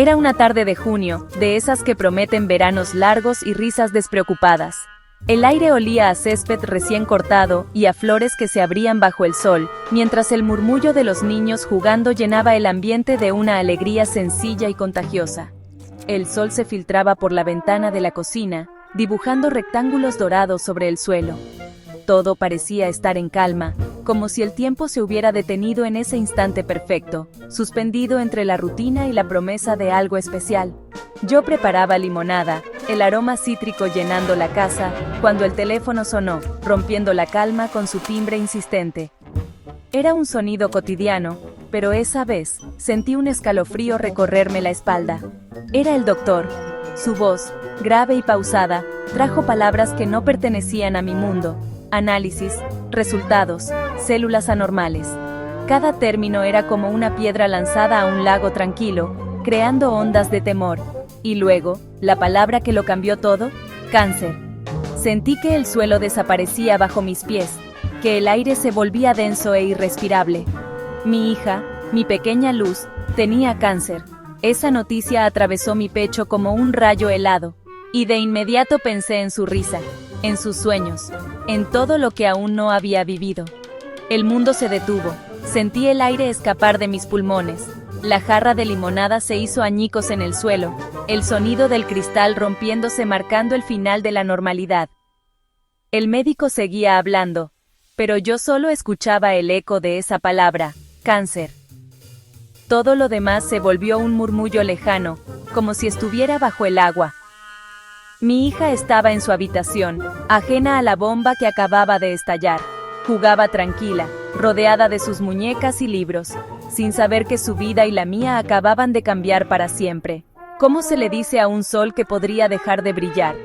Era una tarde de junio, de esas que prometen veranos largos y risas despreocupadas. El aire olía a césped recién cortado y a flores que se abrían bajo el sol, mientras el murmullo de los niños jugando llenaba el ambiente de una alegría sencilla y contagiosa. El sol se filtraba por la ventana de la cocina, dibujando rectángulos dorados sobre el suelo. Todo parecía estar en calma, como si el tiempo se hubiera detenido en ese instante perfecto, suspendido entre la rutina y la promesa de algo especial. Yo preparaba limonada, el aroma cítrico llenando la casa, cuando el teléfono sonó, rompiendo la calma con su timbre insistente. Era un sonido cotidiano, pero esa vez, sentí un escalofrío recorrerme la espalda. Era el doctor. Su voz, grave y pausada, trajo palabras que no pertenecían a mi mundo. Análisis, resultados, células anormales. Cada término era como una piedra lanzada a un lago tranquilo, creando ondas de temor. Y luego, la palabra que lo cambió todo, cáncer. Sentí que el suelo desaparecía bajo mis pies, que el aire se volvía denso e irrespirable. Mi hija, mi pequeña Luz, tenía cáncer. Esa noticia atravesó mi pecho como un rayo helado, y de inmediato pensé en su risa, en sus sueños, en todo lo que aún no había vivido. El mundo se detuvo, sentí el aire escapar de mis pulmones, la jarra de limonada se hizo añicos en el suelo, el sonido del cristal rompiéndose marcando el final de la normalidad. El médico seguía hablando, pero yo solo escuchaba el eco de esa palabra, cáncer. Todo lo demás se volvió un murmullo lejano, como si estuviera bajo el agua. Mi hija estaba en su habitación, ajena a la bomba que acababa de estallar. Jugaba tranquila, rodeada de sus muñecas y libros, sin saber que su vida y la mía acababan de cambiar para siempre. ¿Cómo se le dice a un sol que podría dejar de brillar?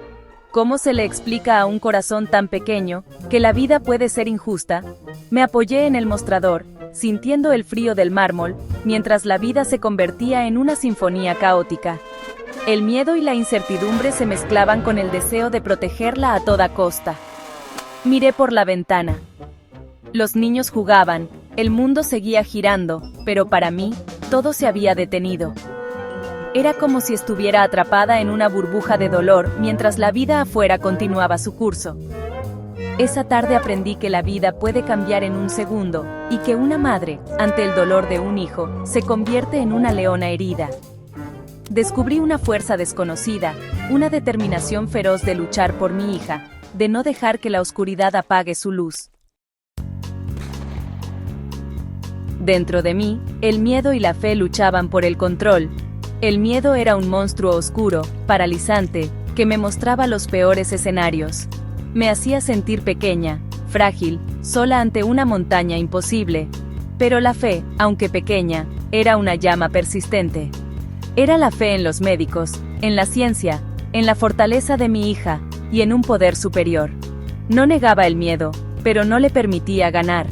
¿Cómo se le explica a un corazón tan pequeño que la vida puede ser injusta? Me apoyé en el mostrador, sintiendo el frío del mármol, mientras la vida se convertía en una sinfonía caótica. El miedo y la incertidumbre se mezclaban con el deseo de protegerla a toda costa. Miré por la ventana. Los niños jugaban, el mundo seguía girando, pero para mí, todo se había detenido. Era como si estuviera atrapada en una burbuja de dolor mientras la vida afuera continuaba su curso. Esa tarde aprendí que la vida puede cambiar en un segundo, y que una madre, ante el dolor de un hijo, se convierte en una leona herida. Descubrí una fuerza desconocida, una determinación feroz de luchar por mi hija, de no dejar que la oscuridad apague su luz. Dentro de mí, el miedo y la fe luchaban por el control. El miedo era un monstruo oscuro, paralizante, que me mostraba los peores escenarios. Me hacía sentir pequeña, frágil, sola ante una montaña imposible. Pero la fe, aunque pequeña, era una llama persistente. Era la fe en los médicos, en la ciencia, en la fortaleza de mi hija, y en un poder superior. No negaba el miedo, pero no le permitía ganar.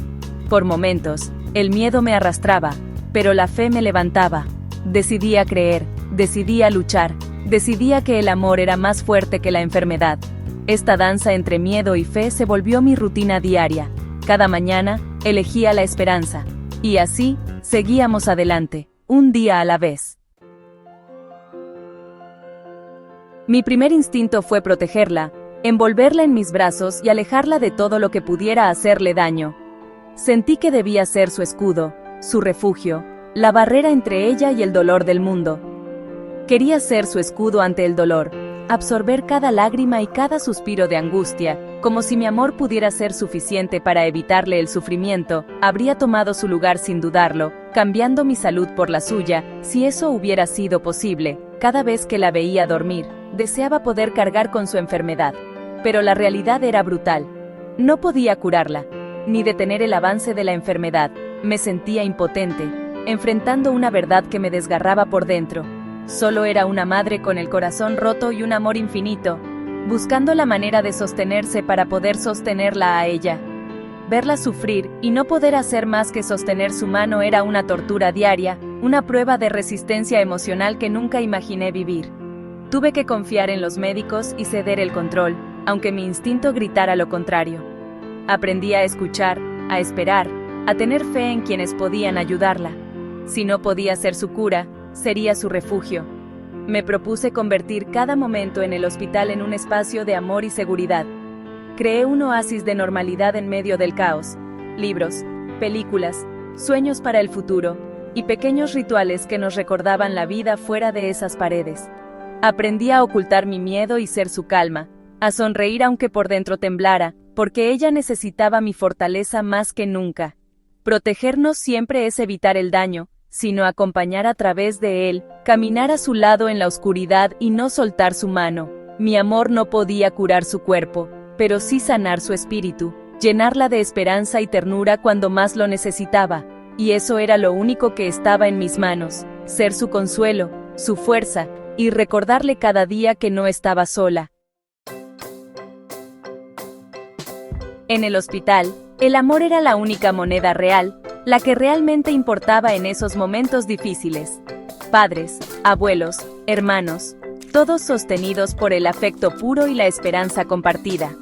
Por momentos, el miedo me arrastraba, pero la fe me levantaba. Decidía creer, decidía luchar, decidía que el amor era más fuerte que la enfermedad. Esta danza entre miedo y fe se volvió mi rutina diaria. Cada mañana, elegía la esperanza. Y así, seguíamos adelante, un día a la vez. Mi primer instinto fue protegerla, envolverla en mis brazos y alejarla de todo lo que pudiera hacerle daño. Sentí que debía ser su escudo, su refugio, la barrera entre ella y el dolor del mundo. Quería ser su escudo ante el dolor, absorber cada lágrima y cada suspiro de angustia, como si mi amor pudiera ser suficiente para evitarle el sufrimiento. Habría tomado su lugar sin dudarlo, cambiando mi salud por la suya, si eso hubiera sido posible. Cada vez que la veía dormir, deseaba poder cargar con su enfermedad. Pero la realidad era brutal. No podía curarla, ni detener el avance de la enfermedad. Me sentía impotente, enfrentando una verdad que me desgarraba por dentro. Solo era una madre con el corazón roto y un amor infinito, buscando la manera de sostenerse para poder sostenerla a ella. Verla sufrir y no poder hacer más que sostener su mano era una tortura diaria, una prueba de resistencia emocional que nunca imaginé vivir. Tuve que confiar en los médicos y ceder el control, aunque mi instinto gritara lo contrario. Aprendí a escuchar, a esperar, a tener fe en quienes podían ayudarla. Si no podía ser su cura, sería su refugio. Me propuse convertir cada momento en el hospital en un espacio de amor y seguridad. Creé un oasis de normalidad en medio del caos. Libros, películas, sueños para el futuro, y pequeños rituales que nos recordaban la vida fuera de esas paredes. Aprendí a ocultar mi miedo y ser su calma, a sonreír aunque por dentro temblara, porque ella necesitaba mi fortaleza más que nunca. Protegernos siempre es evitar el daño, sino acompañar a través de él, caminar a su lado en la oscuridad y no soltar su mano. Mi amor no podía curar su cuerpo, pero sí sanar su espíritu, llenarla de esperanza y ternura cuando más lo necesitaba, y eso era lo único que estaba en mis manos, ser su consuelo, su fuerza, y recordarle cada día que no estaba sola. En el hospital, el amor era la única moneda real, la que realmente importaba en esos momentos difíciles. Padres, abuelos, hermanos, todos sostenidos por el afecto puro y la esperanza compartida.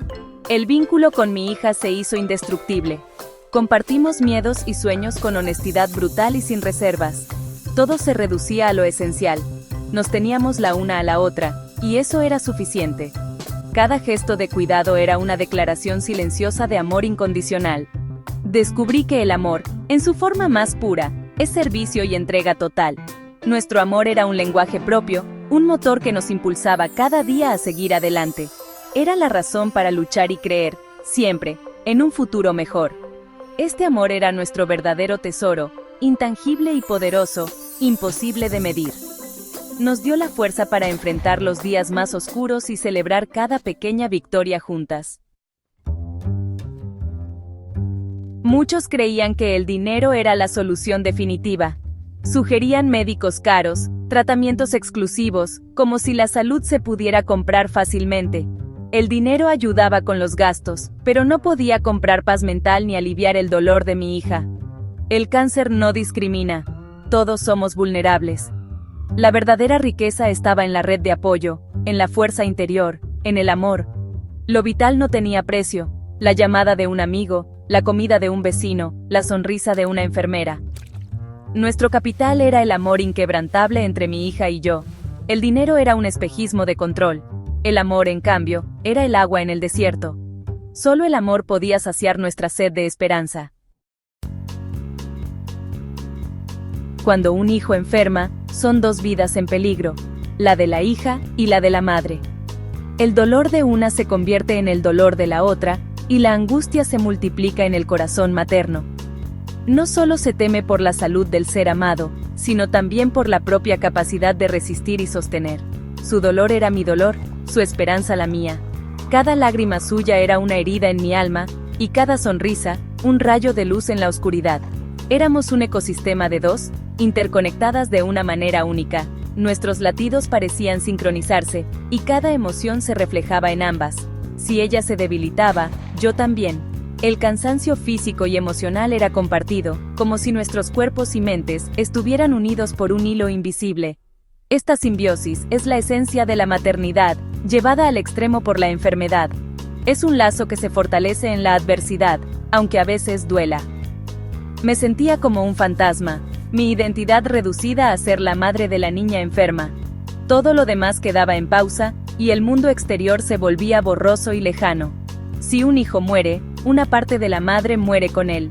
El vínculo con mi hija se hizo indestructible. Compartimos miedos y sueños con honestidad brutal y sin reservas. Todo se reducía a lo esencial. Nos teníamos la una a la otra, y eso era suficiente. Cada gesto de cuidado era una declaración silenciosa de amor incondicional. Descubrí que el amor, en su forma más pura, es servicio y entrega total. Nuestro amor era un lenguaje propio, un motor que nos impulsaba cada día a seguir adelante. Era la razón para luchar y creer, siempre, en un futuro mejor. Este amor era nuestro verdadero tesoro, intangible y poderoso, imposible de medir. Nos dio la fuerza para enfrentar los días más oscuros y celebrar cada pequeña victoria juntas. Muchos creían que el dinero era la solución definitiva. Sugerían médicos caros, tratamientos exclusivos, como si la salud se pudiera comprar fácilmente. El dinero ayudaba con los gastos, pero no podía comprar paz mental ni aliviar el dolor de mi hija. El cáncer no discrimina. Todos somos vulnerables. La verdadera riqueza estaba en la red de apoyo, en la fuerza interior, en el amor. Lo vital no tenía precio. La llamada de un amigo, la comida de un vecino, la sonrisa de una enfermera. Nuestro capital era el amor inquebrantable entre mi hija y yo. El dinero era un espejismo de control. El amor, en cambio, era el agua en el desierto. Solo el amor podía saciar nuestra sed de esperanza. Cuando un hijo enferma, son dos vidas en peligro, la de la hija y la de la madre. El dolor de una se convierte en el dolor de la otra, y la angustia se multiplica en el corazón materno. No solo se teme por la salud del ser amado, sino también por la propia capacidad de resistir y sostener. Su dolor era mi dolor, su esperanza la mía. Cada lágrima suya era una herida en mi alma, y cada sonrisa, un rayo de luz en la oscuridad. Éramos un ecosistema de dos, interconectadas de una manera única. Nuestros latidos parecían sincronizarse, y cada emoción se reflejaba en ambas. Si ella se debilitaba, yo también. El cansancio físico y emocional era compartido, como si nuestros cuerpos y mentes estuvieran unidos por un hilo invisible. Esta simbiosis es la esencia de la maternidad, llevada al extremo por la enfermedad. Es un lazo que se fortalece en la adversidad, aunque a veces duela. Me sentía como un fantasma, mi identidad reducida a ser la madre de la niña enferma. Todo lo demás quedaba en pausa, y el mundo exterior se volvía borroso y lejano. Si un hijo muere, una parte de la madre muere con él.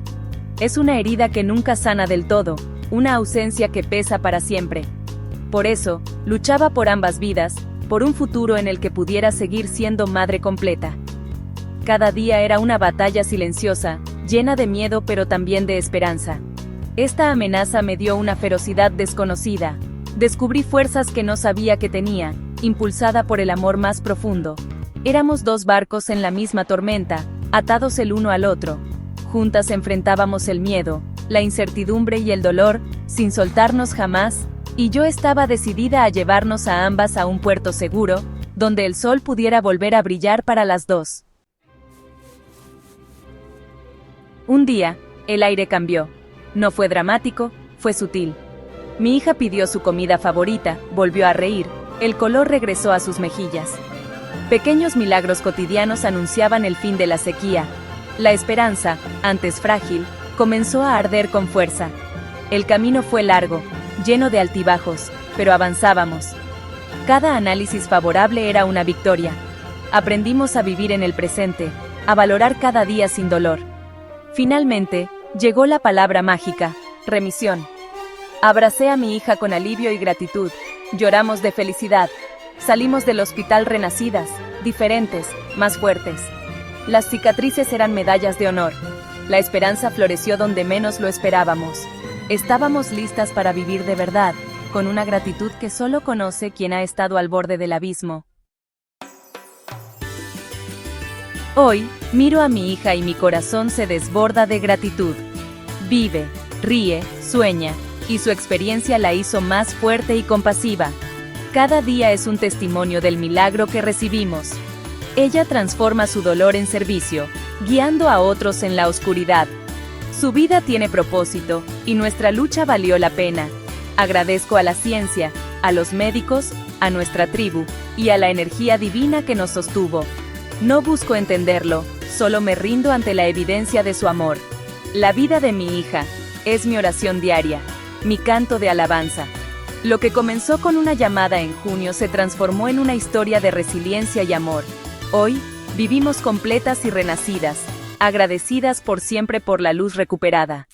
Es una herida que nunca sana del todo, una ausencia que pesa para siempre. Por eso, luchaba por ambas vidas, por un futuro en el que pudiera seguir siendo madre completa. Cada día era una batalla silenciosa, llena de miedo pero también de esperanza. Esta amenaza me dio una ferocidad desconocida. Descubrí fuerzas que no sabía que tenía, impulsada por el amor más profundo. Éramos dos barcos en la misma tormenta, atados el uno al otro. Juntas enfrentábamos el miedo, la incertidumbre y el dolor, sin soltarnos jamás, y yo estaba decidida a llevarnos a ambas a un puerto seguro, donde el sol pudiera volver a brillar para las dos. Un día, el aire cambió. No fue dramático, fue sutil. Mi hija pidió su comida favorita, volvió a reír, el color regresó a sus mejillas. Pequeños milagros cotidianos anunciaban el fin de la sequía. La esperanza, antes frágil, comenzó a arder con fuerza. El camino fue largo, lleno de altibajos, pero avanzábamos. Cada análisis favorable era una victoria. Aprendimos a vivir en el presente, a valorar cada día sin dolor. Finalmente, llegó la palabra mágica, remisión. Abracé a mi hija con alivio y gratitud. Lloramos de felicidad. Salimos del hospital renacidas, diferentes, más fuertes. Las cicatrices eran medallas de honor. La esperanza floreció donde menos lo esperábamos. Estábamos listas para vivir de verdad, con una gratitud que solo conoce quien ha estado al borde del abismo. Hoy, miro a mi hija y mi corazón se desborda de gratitud. Vive, ríe, sueña, y su experiencia la hizo más fuerte y compasiva. Cada día es un testimonio del milagro que recibimos. Ella transforma su dolor en servicio, guiando a otros en la oscuridad. Su vida tiene propósito, y nuestra lucha valió la pena. Agradezco a la ciencia, a los médicos, a nuestra tribu, y a la energía divina que nos sostuvo. No busco entenderlo, solo me rindo ante la evidencia de su amor. La vida de mi hija es mi oración diaria, mi canto de alabanza. Lo que comenzó con una llamada en junio se transformó en una historia de resiliencia y amor. Hoy, vivimos completas y renacidas, agradecidas por siempre por la luz recuperada.